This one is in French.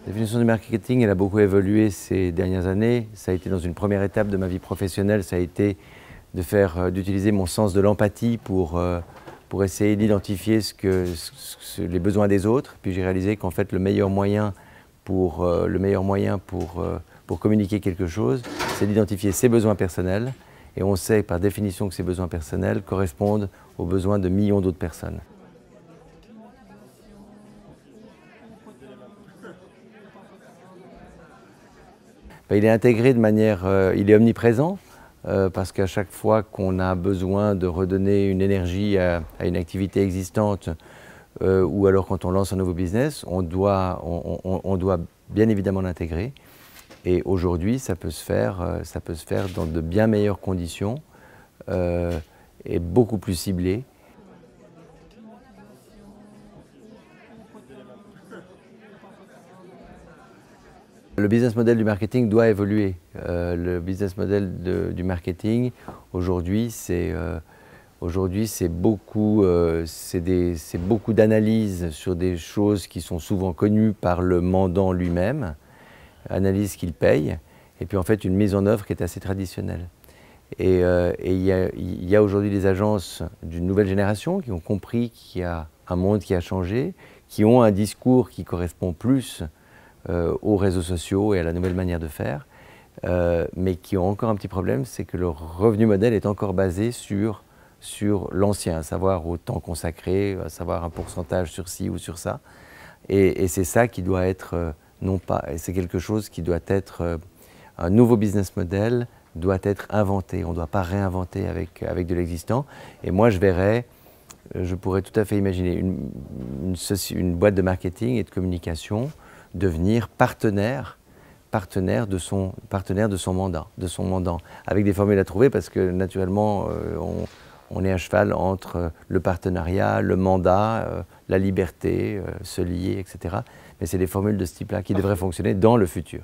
La définition du marketing, elle a beaucoup évolué ces dernières années. Ça a été dans une première étape de ma vie professionnelle, ça a été d'utiliser mon sens de l'empathie pour essayer d'identifier les besoins des autres. Puis j'ai réalisé qu'en fait le meilleur moyen pour communiquer quelque chose, c'est d'identifier ses besoins personnels. Et on sait par définition que ces besoins personnels correspondent aux besoins de millions d'autres personnes. Il est intégré de manière, il est omniprésent parce qu'à chaque fois qu'on a besoin de redonner une énergie à une activité existante ou alors quand on lance un nouveau business, on doit bien évidemment l'intégrer. Et aujourd'hui, ça peut se faire dans de bien meilleures conditions et beaucoup plus ciblées. Le business model du marketing doit évoluer. Le business model du marketing, aujourd'hui, c'est beaucoup d'analyses sur des choses qui sont souvent connues par le mandant lui-même, analyse qu'il paye, et puis en fait une mise en œuvre qui est assez traditionnelle. Et il y a aujourd'hui des agences d'une nouvelle génération qui ont compris qu'il y a un monde qui a changé, qui ont un discours qui correspond plus aux réseaux sociaux et à la nouvelle manière de faire, mais qui ont encore un petit problème, c'est que leur revenu modèle est encore basé sur l'ancien, à savoir au temps consacré, à savoir un pourcentage sur ci ou sur ça. Et c'est ça qui doit être, c'est quelque chose qui doit être, un nouveau business model doit être inventé. On ne doit pas réinventer avec de l'existant. Et moi, je pourrais tout à fait imaginer une boîte de marketing et de communication devenir partenaire de son mandant, avec des formules à trouver parce que naturellement on est à cheval entre le partenariat, le mandat, la liberté, se lier, etc. Mais c'est des formules de ce type-là qui devraient fonctionner dans le futur.